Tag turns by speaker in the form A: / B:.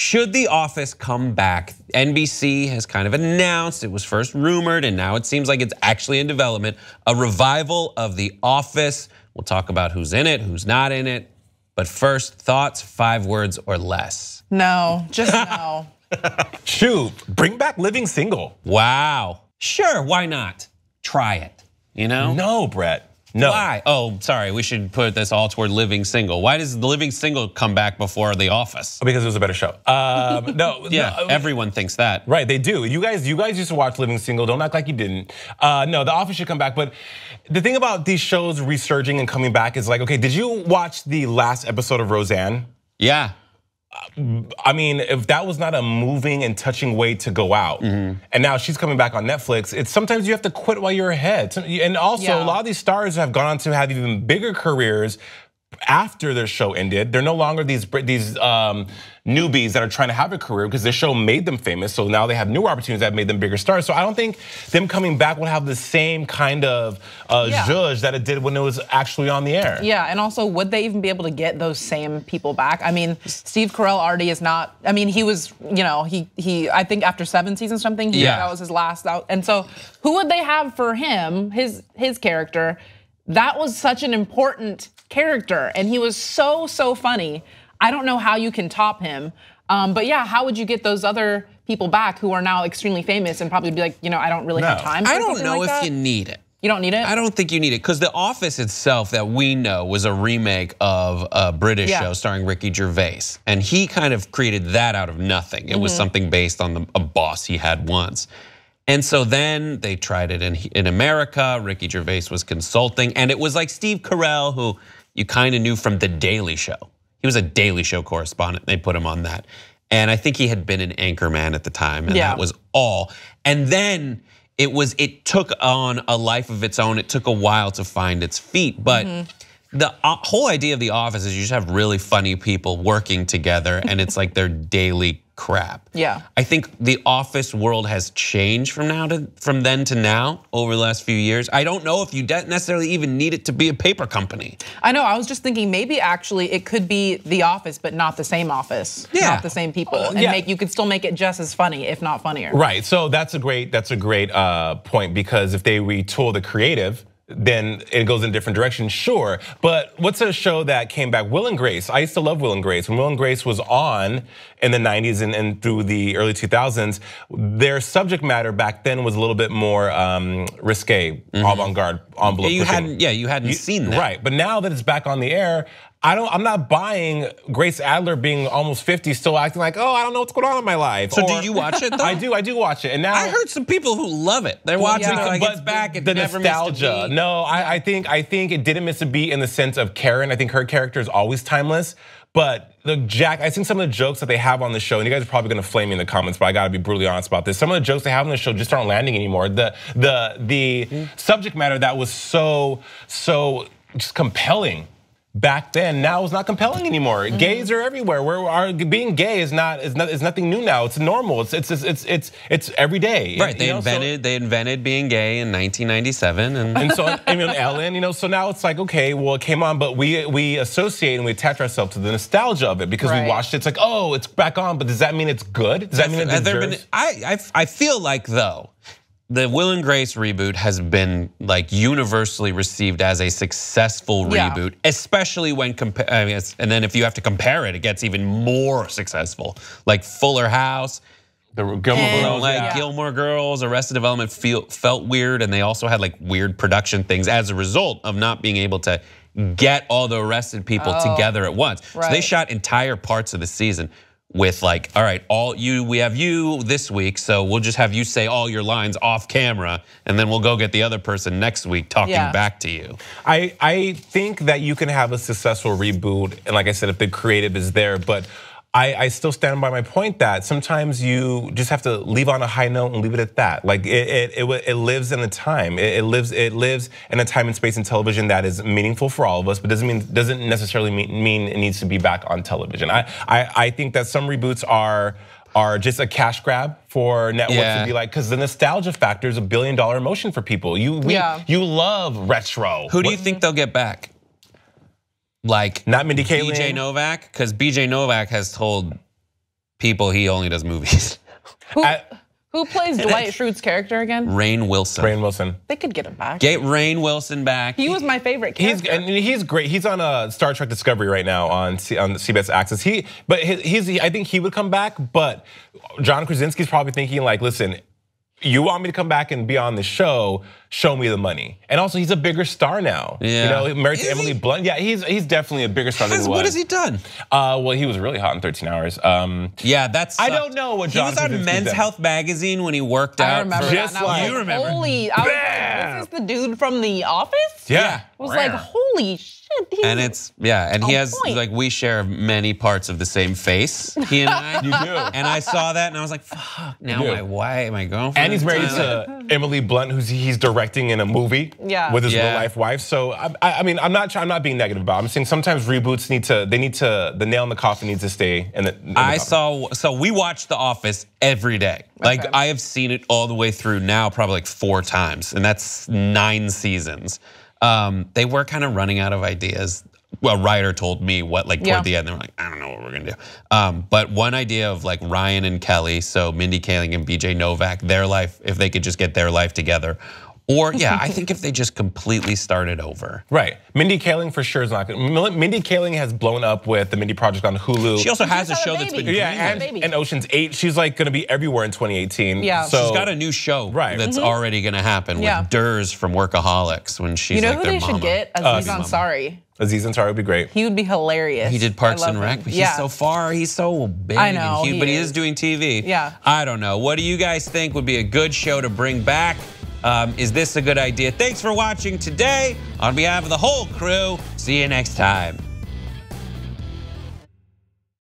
A: Should The Office come back? NBC has kind of announced, it was first rumored and now it seems like it's actually in development, a revival of The Office. We'll talk about who's in it, who's not in it. But first, thoughts, 5 words or less.
B: No, just no.
C: Shoot, bring back Living Single.
A: Wow, sure, why not? Try it, you know?
C: No, Brett. No.
A: Why? Oh, sorry, we should put this all toward Living Single. Why does the Living Single come back before The Office?
C: Because it was a better show. No,
A: yeah, no, everyone thinks that.
C: Right, they do. You guys used to watch Living Single. Don't act like you didn't. No, The Office should come back. But the thing about these shows resurging and coming back is like, okay, did you watch the last episode of Roseanne?
A: Yeah.
C: I mean, if that was not a moving and touching way to go out, and now she's coming back on Netflix, it's sometimes you have to quit while you're ahead. And also, a lot of these stars have gone on to have even bigger careers after their show ended. They're no longer these newbies that are trying to have a career because their show made them famous. So now they have newer opportunities that made them bigger stars. So I don't think them coming back will have the same kind of zhuzh that it did when it was actually on the air.
B: Yeah, and also would they even be able to get those same people back? I mean, Steve Carell already is not, I mean, he was, you know, he I think after 7 seasons or something, that was his last out. And so who would they have for him, his character? That was such an important character and he was so funny. I don't know how you can top him. But yeah, how would you get those other people back who are now extremely famous and probably be like, you know, I don't really have time for
A: I don't know
B: like
A: if
B: that?
A: you need it.
B: You don't need it?
A: I don't think you need it because The Office itself that we know was a remake of a British show starring Ricky Gervais. And he kind of created that out of nothing. It was something based on a boss he had once. And so then they tried it in America. Ricky Gervais was consulting. And it was like Steve Carell, who you kind of knew from The Daily Show. He was a Daily Show correspondent. They put him on that. And I think he had been an anchorman at the time. And that was all. And then it took on a life of its own. It took a while to find its feet. But the whole idea of The Office is you just have really funny people working together. And it's like their daily crap.
B: Yeah.
A: I think The Office world has changed from then to now over the last few years. I don't know if you necessarily even need it to be a paper company.
B: I know, I was just thinking maybe actually it could be The Office, but not the same office, not the same people. And you could still make it just as funny, if not funnier.
C: Right, so that's a great point because if they retool the creative, then it goes in a different direction, sure. But what's a show that came back? Will and Grace. I used to love Will and Grace. When Will and Grace was on in the 90s and through the early 2000s, their subject matter back then was a little bit more risque, avant-garde, envelope.
A: You hadn't seen that.
C: Right, but now that it's back on the air, I'm not buying Grace Adler being almost 50 still acting like, oh, I don't know what's going on in my life.
A: So do you watch it though?
C: I do watch it. And now
A: I heard some people who love it. They're watching it like it's back, it never nostalgia. Missed a beat.
C: No, I think it didn't miss a beat in the sense of Karen. I think her character is always timeless. But I think some of the jokes that they have on the show, and you guys are probably gonna flame me in the comments, but I gotta be brutally honest about this. Some of the jokes they have on the show just aren't landing anymore. The subject matter that was so just compelling back then, now it's not compelling anymore. Gays are everywhere. Being gay is nothing new now. It's normal. It's every day.
A: Right. They invented being gay in 1997,
C: and so I mean Ellen. So now it's like, okay, well it came on, but we associate and we attach ourselves to the nostalgia of it because we watched it. It's like, oh, it's back on, but does that mean it's good? Does that mean it deserves?
A: I feel like though, the Will and Grace reboot has been like universally received as a successful reboot, especially when and then if you have to compare it, it gets even more successful. Like Fuller House,
C: the
A: Gilmore Girls, Arrested Development felt weird, and they also had like weird production things as a result of not being able to get all the arrested people together at once. So they shot entire parts of the season with like, all right, we have you this week, so we'll just have you say all your lines off camera, and then we'll go get the other person next week talking back to you.
C: I think that you can have a successful reboot, and like I said, if the creative is there, but I still stand by my point that sometimes you just have to leave on a high note and leave it at that. Like it lives in a time. It lives in a time and space in television that is meaningful for all of us, but doesn't necessarily mean it needs to be back on television. I think that some reboots are just a cash grab for networks to be like, because the nostalgia factor is $1 billion emotion for people. You love retro.
A: Who do you think they'll get back? Like
C: not Mindy Kaling,
A: BJ Novak, because BJ Novak has told people, he only does movies.
B: Who plays Dwight Schrute's character again?
A: Rainn Wilson.
C: Rainn Wilson.
B: They could get him back.
A: Get Rainn Wilson back.
B: He was my favorite character.
C: He's great. He's on Star Trek Discovery right now on CBS Access. I think he would come back, but John Krasinski's probably thinking like, listen, you want me to come back and be on the show, show me the money. And also, he's a bigger star now.
A: Yeah.
C: You know, married to Emily Blunt. Yeah, he's definitely a bigger star than he was.
A: What has he done?
C: Well, he was really hot in 13 Hours.
A: Yeah, that's.
C: I don't know what John
A: Krasinski did. He was on Men's Health magazine when he worked out.
B: I remember that.
C: Like,
A: you remember.
B: Holy, this is the dude from The Office?
C: Yeah.
B: I was like, holy shit.
A: And he has like we share many parts of the same face. He and I.
C: You do.
A: And I saw that and I was like, fuck. Now my girlfriend.
C: And he's married to Emily Blunt, who's he's directing in a movie with his real life wife. So I mean, I'm not being negative about it. I'm saying sometimes reboots the nail in the coffin needs to stay in the
A: So we watch The Office every day. Like I have seen it all the way through now, probably like 4 times, and that's 9 seasons. They were kind of running out of ideas. Well, a writer told me toward the end, they were like, I don't know what we're gonna do. But one idea of like Ryan and Kelly, so Mindy Kaling and BJ Novak, their life, if they could just get their life together. Or I think if they just completely started over.
C: Right, Mindy Kaling for sure is not good. Mindy Kaling has blown up with the Mindy Project on Hulu.
A: She also has a show that's been
C: and Ocean's 8. She's like gonna be everywhere in 2018.
B: Yeah,
C: so
A: she's got a new show that's already gonna happen with Durs from Workaholics when she's like their mama.
B: You know who they should get? Aziz Ansari.
C: Aziz Ansari would be great.
B: He would be hilarious.
A: He did Parks and Rec, but he's so far, he's so big.
B: I know,
A: but he is doing TV.
B: Yeah.
A: I don't know. What do you guys think would be a good show to bring back? Is this a good idea? Thanks for watching today. On behalf of the whole crew, see you next time.